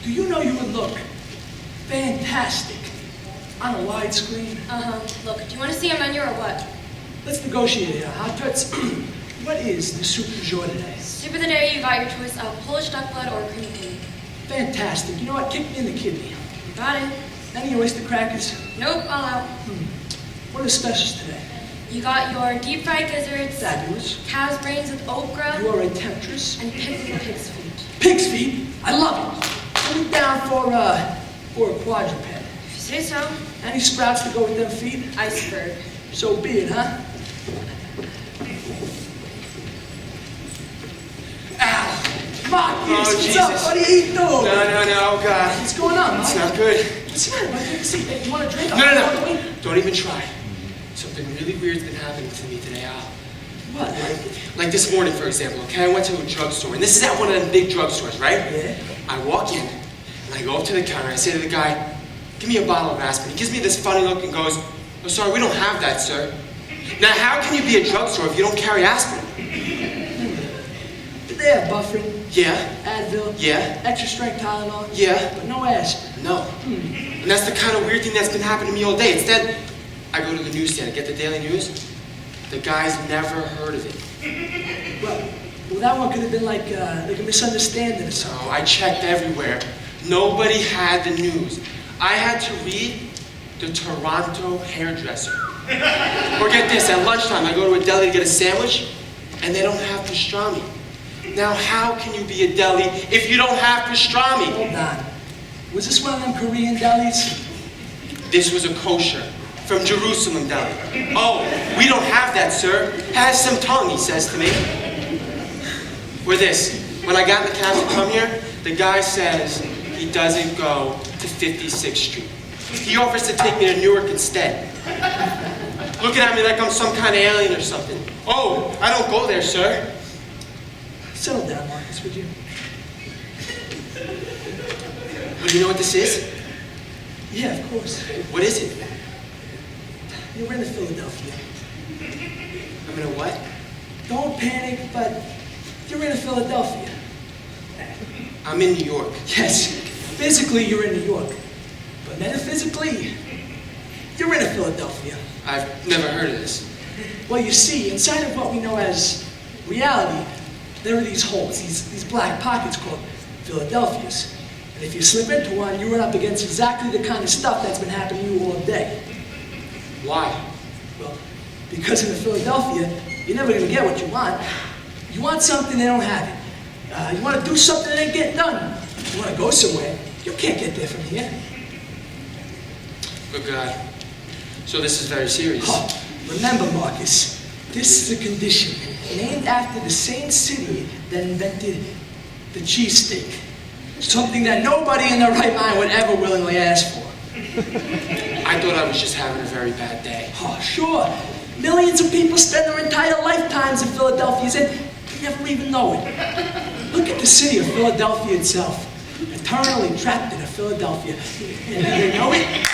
Do you know you would look fantastic on a widescreen? Look, do you want to see a menu or what? Let's negotiate here, huh, Toots? What is the soup du jour today? Soup of the day, you got your choice of Polish duck blood or cream pig. Fantastic. You know what? Kick me in the kidney. You got it. Any of your oyster crackers? Nope, all out. What are the specials today? You got your deep fried gizzards, Fabulous. cow's brains with okra, You are a temptress. and pigs with pig's feet. Pig's feet? I love it. Put me down for a quadruped. If you say so. Any sprouts to go with them feet? Iceberg. So be it, huh? Ow! Marcus, what's up? What are you doing? No, God. What's going on, It's Mark? not good. What's the matter? Take a seat. Hey, you want a drink? No. Don't even try. Something really weird's been happening to me today, Al. What? Like this morning, for example, okay? I went to a drugstore, and this is at one of them big drugstores, right? Yeah. I walk in, and I go up to the counter, and I say to the guy, give me a bottle of aspirin. He gives me this funny look and goes, oh, sorry, we don't have that, sir. Now, how can you be a drugstore if you don't carry aspirin? Did they have Buffering? Yeah. Advil? Yeah. Extra strength Tylenol? Yeah. But no aspirin? No. And that's the kind of weird thing that's been happening to me all day. Instead, I go to the newsstand and get the daily news. The guy's never heard of it. Well, that one could have been like a misunderstanding or something. So I checked everywhere. Nobody had the news. I had to read the Toronto Hairdresser. Or get this, at lunchtime I go to a deli to get a sandwich, and they don't have pastrami. Now how can you be a deli if you don't have pastrami? Hold on. Was this one of them Korean delis? This was a kosher from Jerusalem deli. Oh, we don't have that, sir. Has some tongue, he says to me. Or this, when I got in the cab to come here, the guy says he doesn't go to 56th Street. He offers to take me to Newark instead. Looking at me like I'm some kind of alien or something. Oh, I don't go there, sir. Settle down, Marcus, would you? Well, you know what this is? Yeah, of course. What is it? You're in Philadelphia. I'm in a what? Don't panic, but you're in Philadelphia. I'm in New York. Yes, physically you're in New York. But metaphysically, you're in Philadelphia. I've never heard of this. Well, you see, inside of what we know as reality, there are these holes, these black pockets called Philadelphias. And if you slip into one, you run up against exactly the kind of stuff that's been happening to you all day. Why? Well, because in Philadelphia, you're never going to get what you want. You want something, they don't have it. You want to do something, that ain't getting done. You want to go somewhere, you can't get there from here. Good God. So this is very serious. Oh, remember, Marcus, this is a condition named after the same city that invented the cheesesteak. Something that nobody in their right mind would ever willingly ask for. I thought I was just having a very bad day. Oh, sure. Millions of people spend their entire lifetimes in Philadelphia and they never even know it. Look at the city of Philadelphia itself. Eternally trapped in a Philadelphia. And do they know it?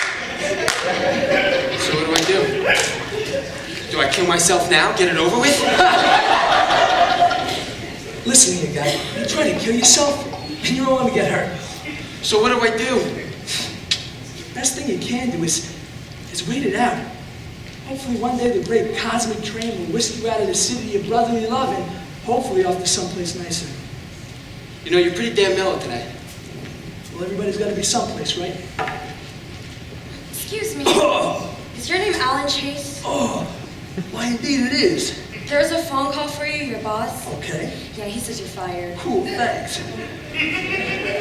So what do I do? Do I kill myself now? Get it over with? Listen here, guy. You try to kill yourself, and you're only gonna get hurt. So what do I do? Best thing you can do is wait it out. Hopefully one day the great cosmic train will whisk you out of the city of brotherly love and hopefully off to someplace nicer. You know, you're pretty damn mellow today. Well, everybody's got to be someplace, right? Excuse me. Oh, Is your name Alan Chase? oh, why indeed it is. There was a phone call for you, your boss. Okay, Yeah, he says you're fired. cool, thanks.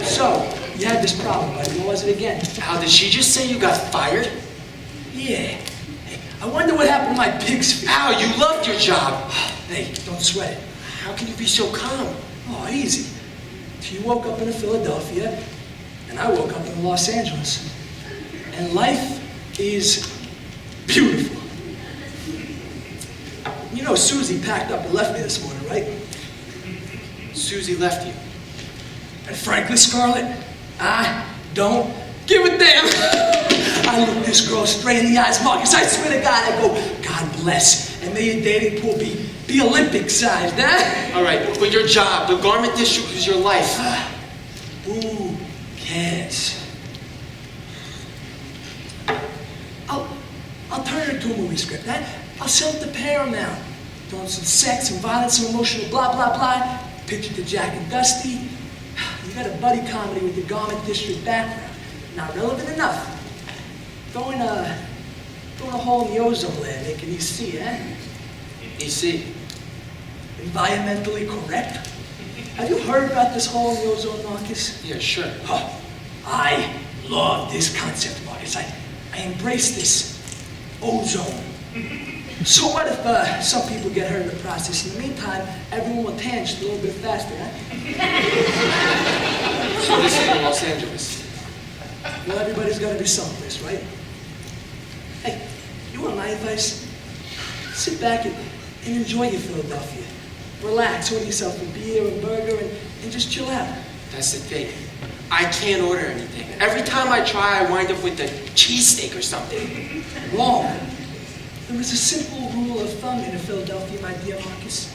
So, you had this problem, right? What was it again? Al, did she just say you got fired? Yeah. Hey, I wonder what happened to my pig's feet. Al, you loved your job. Hey, don't sweat it. How can you be so calm? Oh, easy. You woke up in Philadelphia, and I woke up in Los Angeles. And life is beautiful. You know Susie packed up and left me this morning, right? Susie left you. And frankly, Scarlett, I don't give a damn. I look this girl straight in the eyes, Marcus. I swear to God, I go, God bless. And may your dating pool be Olympic-sized, huh? All right, but your job, the garment district was your life. Who cares? script, huh? I'll sell it to Paramount. Throwing some sex and violence, some emotional blah, blah, blah. Pitch it to Jack and Dusty. You got a buddy comedy with the Garment District background. Not relevant enough. Throwing a hole in the ozone layer, making EC, eh? EC. Environmentally correct? Have you heard about this hole in the ozone, Marcus? Yeah, sure. Oh, I love this concept, Marcus. I embrace this ozone. So what if some people get hurt in the process? In the meantime, everyone will tan just a little bit faster, huh? So this is in Los Angeles. Well, everybody's got to be someplace, right? Hey, you want my advice? Sit back and enjoy your Philadelphia. Relax, order yourself a beer and burger and just chill out. That's the thing. I can't order anything. Every time I try, I wind up with a cheesesteak or something. Wrong. There is a simple rule of thumb in Philadelphia, my dear Marcus.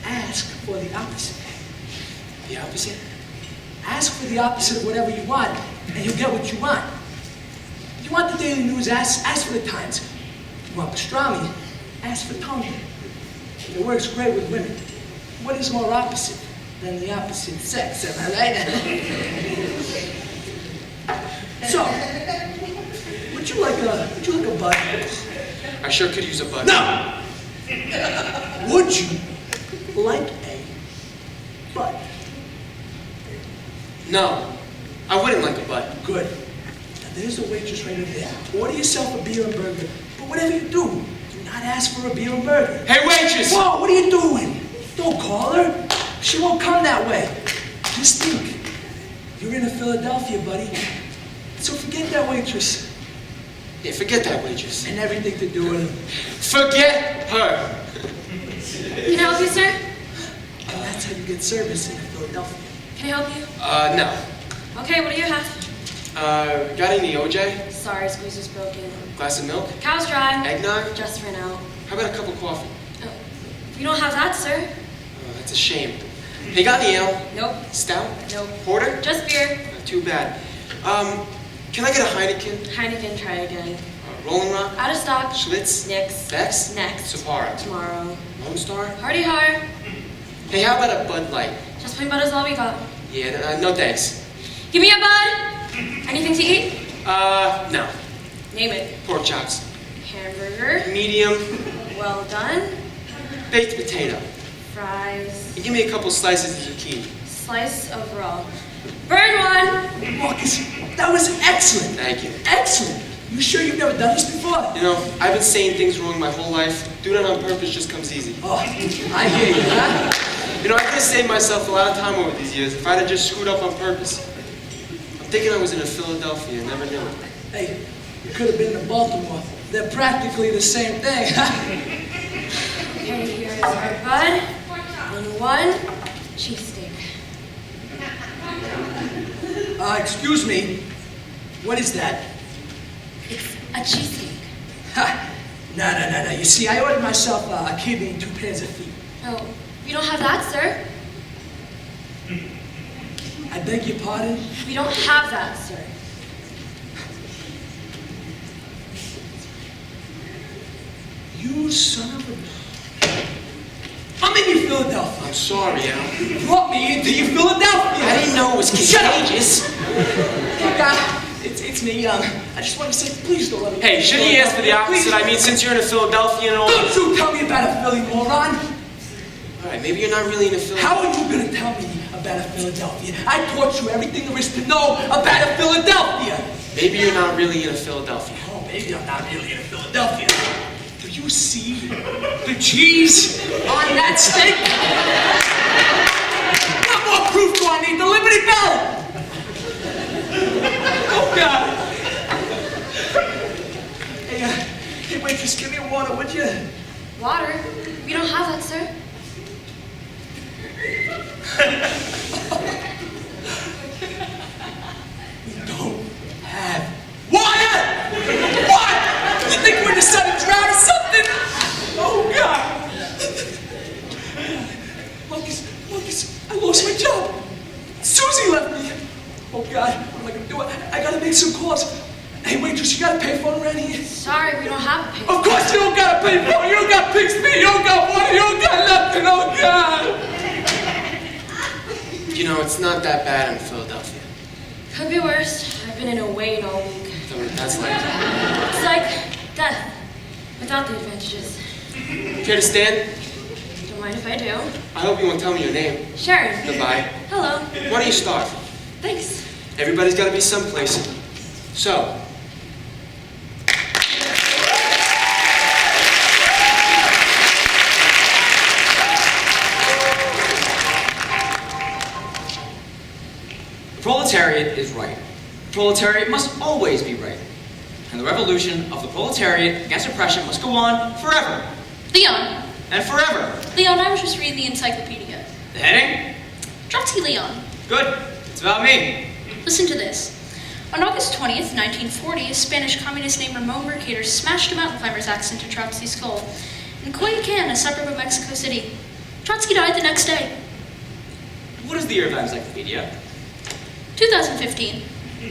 Ask for the opposite. The opposite? Ask for the opposite of whatever you want, and you'll get what you want. You want the Daily News, ask for the Times. You want pastrami, ask for tongue. It works great with women. What is more opposite than the opposite sex, am I right? So, would you like a bud? I sure could use a bud. No! Would you like a bud? No, I wouldn't like a bud. Good. Now there's a waitress right over there. Order yourself a beer and burger. But whatever you do not ask for a beer and burger. Hey, waitress! Whoa, what are you doing? Don't call her. She won't come that way. Just think. You're in Philadelphia, buddy. So forget that waitress. Yeah, forget that waitress. And everything to do with her. Forget her! Can I help you, sir? And that's how you get service in Philadelphia. Can I help you? No. Okay, what do you have? Got any OJ? Sorry, squeezer's broken. Glass of milk? Cow's dry. Eggnog? Just ran out. How about a cup of coffee? Oh, you don't have that, sir? Oh, that's a shame. Hey, got any ale? Nope. Stout? Nope. Porter? Just beer. Not too bad. Can I get a Heineken? Heineken, try again. Rolling Rock? Out of stock. Schlitz? Nix. Bex? Next. Sapporo? Tomorrow. Lone Star? Party hard. Hey, how about a Bud Light? Just plain bud is all we got. Yeah, no thanks. Give me a bud. Anything to eat? No. Name it. Pork chops. Hamburger. Medium. Well done. Baked potato. Fries. And give me a couple slices of zucchini. Slice of raw. Burn one. Marcus, that was excellent. Thank you. Excellent. You sure you've never done this before? You know, I've been saying things wrong my whole life. Doing it on purpose just comes easy. Oh, I hear you, huh? You know, I could have saved myself a lot of time over these years if I'd have just screwed up on purpose. I'm thinking I was in Philadelphia and never knew it. Hey, you could have been to Baltimore. They're practically the same thing. Okay, here's our bud. And one cheesesteak. Excuse me. What is that? It's a cheesesteak. Ha! No. You see, I ordered myself a kidney and 2 pairs of feet. Oh, you don't have that, sir? I beg your pardon? We don't have that, sir. You son of a... I'm in your Philadelphia. I'm sorry, Al. You brought me into your Philadelphia. I didn't know it was contagious. Hey, guy, it's me. I just want to say, please don't let me... Hey, shouldn't you ask for the opposite? I mean, since you're in Philadelphia and all... Don't you tell me about a Philly, moron. All right, maybe you're not really in Philadelphia. How are you going to tell me about a Philadelphia? I taught you everything there is to know about a Philadelphia. Maybe you're not really in Philadelphia. Oh, maybe I'm not really in Philadelphia. Do you see the cheese on that steak? What more proof do I need? The Liberty Bell! Oh, God. Hey, waitress, give me a water, would you? Water? We don't have that, sir. We don't have water! What? You think we're in the sudden drought or something? Oh, God. Marcus, I lost my job. Susie left me. Oh, God, what am I going to do? I got to make some calls. Hey, waitress, you got a payphone ready? Sorry, we don't have a payphone. Of course you don't got a payphone. You don't got Bixby. You don't got water. You don't got nothing. Oh, God. You know, it's not that bad in Philadelphia. Could be worse. I've been in a wait all week. That's like... It's like death without the advantages. Care to stand? Don't mind if I do. I hope you won't tell me your name. Sharon. Goodbye. Hello. Why don't you start? Thanks. Everybody's got to be someplace. So, the proletariat is right. The proletariat must always be right. And the revolution of the proletariat against oppression must go on forever. Leon. And forever. Leon, I was just reading the encyclopedia. The heading? Trotsky Leon. Good. It's about me. Listen to this. On August 20th, 1940, a Spanish communist named Ramon Mercader smashed a mountain climber's axe into Trotsky's skull. In Coyoacan, a suburb of Mexico City, Trotsky died the next day. What is the year of that encyclopedia? 2015.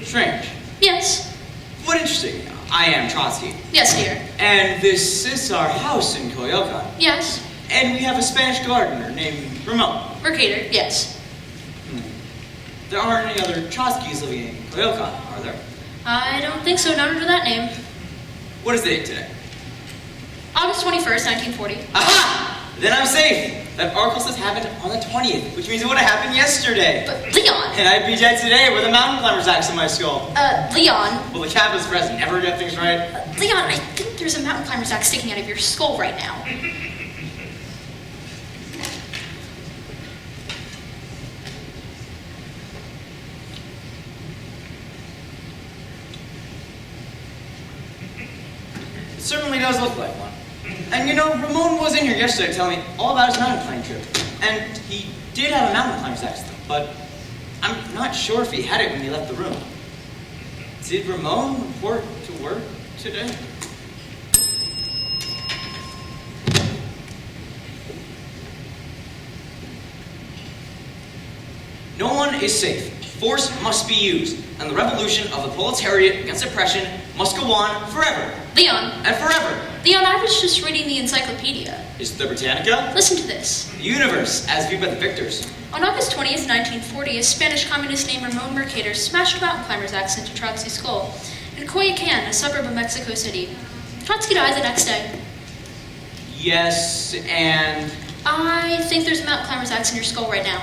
Strange. Yes. What interesting. I am Trotsky. Yes, dear. And this is our house in Coyoacan. Yes. And we have a Spanish gardener named Ramon. Mercader, yes. There aren't any other Trotskys living in Coyoacan, are there? I don't think so, not under that name. What is the date today? August 21st, 1940. Aha! Then I'm safe. That article says happened on the 20th, which means it would have happened yesterday. But, Leon! And I'd be dead today with a mountain climber's axe in my skull. Leon. Will the capitalist president ever get things right? Leon, I think there's a mountain climber's axe sticking out of your skull right now. It certainly does look like one. And you know, Ramon was in here yesterday telling me all about his mountain climbing trip. And he did have a mountain climber's axe, but I'm not sure if he had it when he left the room. Did Ramon report to work today? No one is safe. Force must be used, and the revolution of the proletariat against oppression must go on forever. Leon. And forever. Leon, I was just reading the encyclopedia. Is the Britannica? Listen to this. The universe, as viewed by the victors. On August 20th, 1940, a Spanish communist named Ramon Mercader smashed a mountain climber's axe into Trotsky's skull in Coyoacan, a suburb of Mexico City. Trotsky died the next day. Yes, and... I think there's a mountain climber's axe in your skull right now.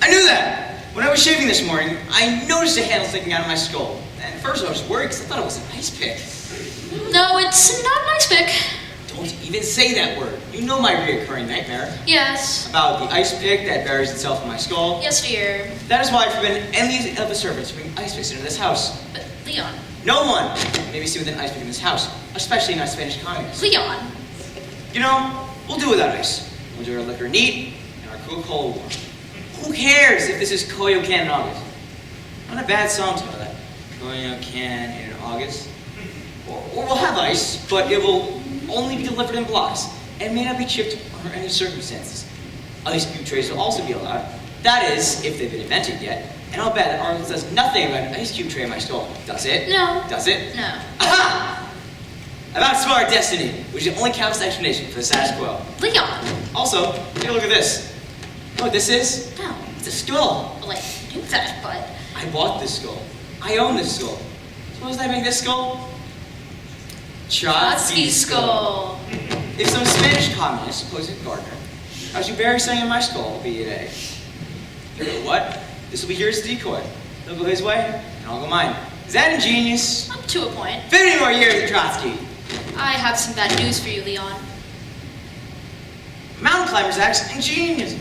I knew that! When I was shaving this morning, I noticed a handle sticking out of my skull. And at first I was worried because I thought it was an ice pick. No, it's not an ice pick. Don't even say that word. You know my reoccurring nightmare. Yes. About the ice pick that buries itself in my skull. Yes, dear. That is why I forbid any of the servants to bring ice picks into this house. But, Leon. No one may be seen with an ice pick in this house, especially not Spanish communists. Leon. You know, we'll do without ice. We'll do our liquor neat and our Coca-Cola warm. Who cares if this is Coyoacan in August? Not a bad song to know that. Coyoacan in August. Or we'll have ice, but it will only be delivered in blocks and may not be chipped under any circumstances. Ice cube trays will also be allowed. That is, if they've been invented yet. And I'll bet that article says nothing about an ice cube tray in my skull. Does it? No. Does it? No. Aha! About smart destiny, which is the only capitalist explanation for the status quo. Leon. Also, take a look at this. You know what this is? No. It's a skull. Well, I knew that, but... I bought this skull. I own this skull. Suppose I make this skull? Trotsky's skull. If some Spanish communist, supposed gardener, how should you bury something in my skull, be it a... You know what? This will be here as a decoy. He'll go his way, and I'll go mine. Is that ingenious? Up to a point. 50 more years of Trotsky. I have some bad news for you, Leon. Mountain climber's axe, ingenious.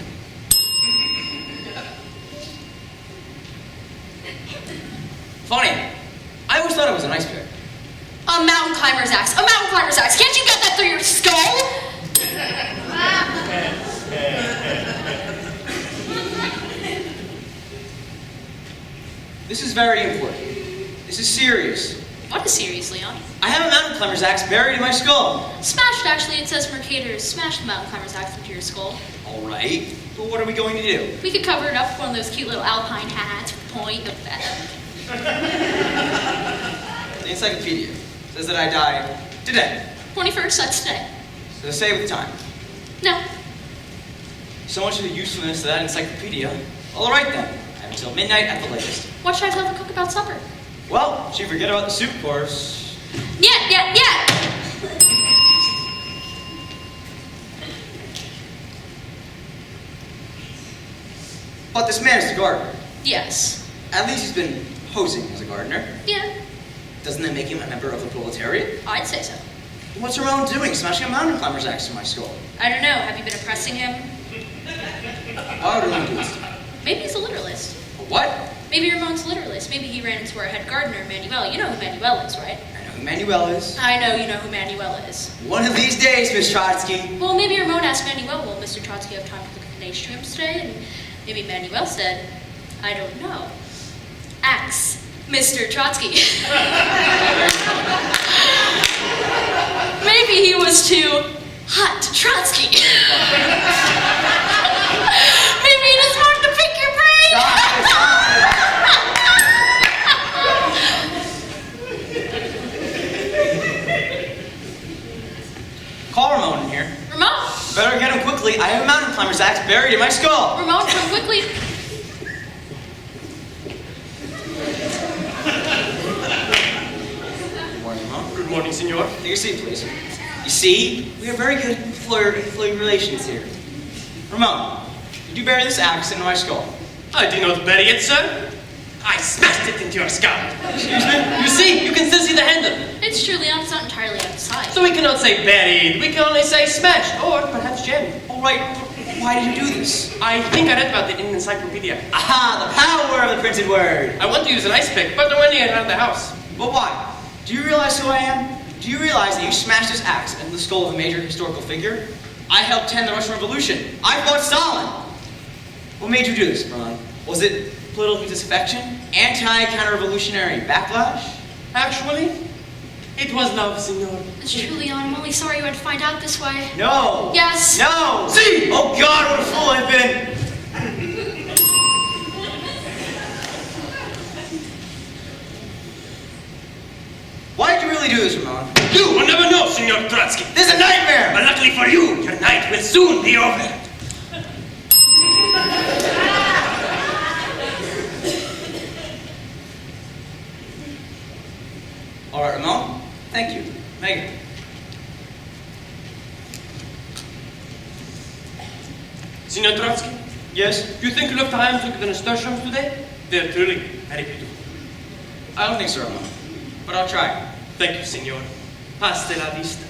Funny. I always thought it was an ice pick. A mountain climber's axe. A mountain climber's axe. Can't you get that through your skull? This is very important. This is serious. What is serious, Leon? I have a mountain climber's axe buried in my skull. Smashed, actually. It says Mercator smashed the mountain climber's axe into your skull. All right, but what are we going to do? We could cover it up with one of those cute little alpine hats with a point of feather. the encyclopedia says that I die today. 21st, that's today. So say with the time. No. So much for the usefulness of that encyclopedia. All right then. I have until midnight at the latest. What should I tell the cook about supper? Well, she forget about the soup course. Yeah. But this man is the gardener. Yes. At least he's been posing as a gardener. Yeah, Doesn't that make him a member of the proletariat? I'd say so. What's Ramon doing, smashing a mountain climber's axe to my skull? I don't know. Have you been oppressing him? Why would Ramon do this? Maybe he's a literalist. A what? Maybe Ramon's a literalist. Maybe he ran into our head gardener, Manuel. You know who Manuel is, right? I know who Manuel is. I know you know who Manuel is. One of these days, Miss Trotsky. Well, maybe Ramon asked Manuel, will Mr. Trotsky have time to look at the nation today? And maybe Manuel said, I don't know. Axe, Mr. Trotsky. Maybe he was too hot to Trotsky. Maybe he just wanted to pick your brain. Call Ramon in here. Ramon, Better get him quickly. I have a mountain climber's axe buried in my skull. Ramon, come quickly. Good morning, Ramon. Good morning, senor. Take your seat, please. You see, we have very good employer-employee relations here. Ramon, did you bury this axe into my skull? I did not bury it, sir. I smashed it into your skull. Excuse me? You see, you can still see the handle. It's true, Leon. It's not entirely outside. So we cannot say buried, we can only say smashed, or perhaps jammed. All right, why did you do this? I think I read about it in the encyclopedia. Aha, the power of the printed word. I want to use an ice pick, but I'm only around the house. But why? Do you realize who I am? Do you realize that you smashed this axe into the skull of a major historical figure? I helped tend the Russian Revolution. I fought Stalin. What made you do this, Ron? Was it political disaffection? Anti-counter-revolutionary backlash? Actually, it was love, senor. It's true, Leon. I'm only sorry you had to find out this way. No. Yes. No. See! Oh God, what a fool I've been. Why did you really do this, Ramon? You will never know, Senor Trotsky. This is a nightmare. But luckily for you, your night will soon be over. All right, Ramon. Thank you. Megan. Senor Trotsky, Yes? do you think you left time to look at the nasturtiums today? They're truly very beautiful. I don't think so, Ramon. But I'll try. Thank you, senor. Hasta la vista.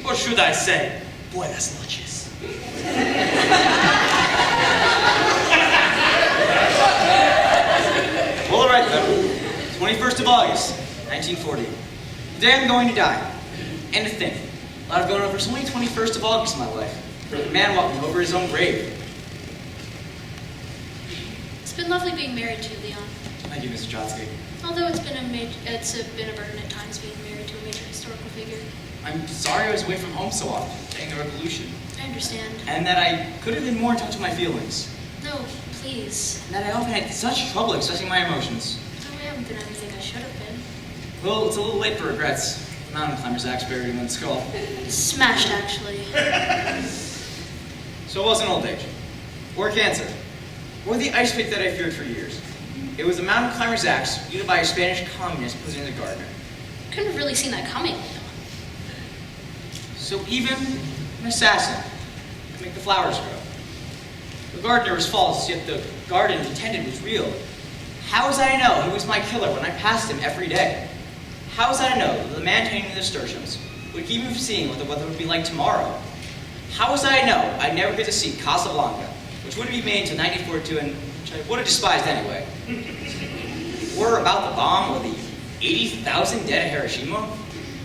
Or should I say, buenas noches. Well, all right then. 21st of August, 1940. The day I'm going to die. And to think, I've gone over so many 21st of August in my life. For a man walking over his own grave. It's been lovely being married to you, Leon. Thank you, Mr. Trotsky. Although it's been a burden at times being married to a major historical figure. I'm sorry I was away from home so often, during the revolution. I understand. And that I could have been more in touch with my feelings. No, please. And that I often had such trouble expressing my emotions. No, I haven't been everything I should have been. Well, it's a little late for regrets. Mountain climber's axe buried in one's skull. Smashed, actually. So it wasn't old age. Or cancer. Or the ice pick that I feared for years. It was a mountain climber's axe used by a Spanish communist posing as a gardener. Couldn't have really seen that coming, Leon. So even an assassin can make the flowers grow. The gardener was false, yet the garden intended was real. How was I to know he was my killer when I passed him every day? How was I to know that the man tending the nasturtiums would keep me from seeing what the weather would be like tomorrow? How was I to know I'd never get to see Casablanca, which wouldn't be made until 1942 and which I would have despised anyway? Or about the bomb or the 80,000 dead at Hiroshima?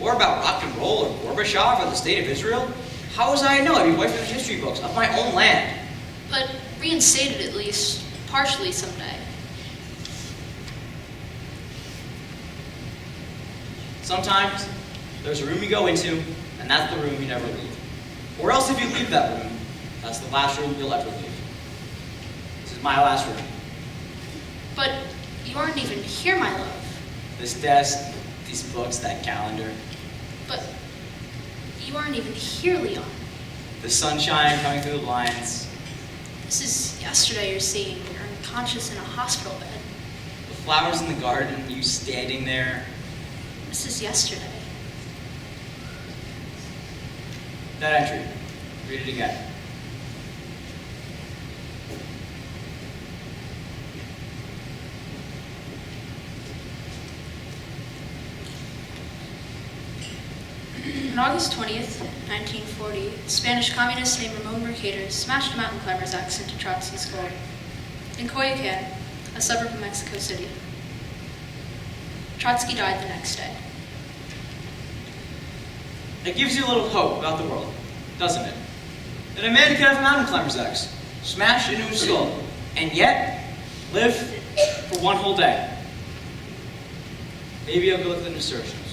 Or about rock and roll or Gorbachev or the state of Israel? How was I to know I'd be wiped from the history books of my own land? But reinstated at least, partially someday. Sometimes there's a room you go into, and that's the room you never leave. Or else if you leave that room, that's the last room you'll ever leave. This is my last room. But you aren't even here, my love. This desk, These books, that calendar, But you aren't even here, Leon. the sunshine coming through the blinds, This is yesterday you're seeing. You're unconscious in a hospital bed. the flowers in the garden, you standing there. This is yesterday. That entry. Read it again. On August 20th, 1940, Spanish communist named Ramon Mercader smashed a mountain climber's axe into Trotsky's skull in Coyoacan, a suburb of Mexico City. Trotsky died the next day. It gives you a little hope about the world, doesn't it? That a man could have a mountain climber's axe smashed into his skull, and yet live for one whole day. Maybe I'll go look at the insertion.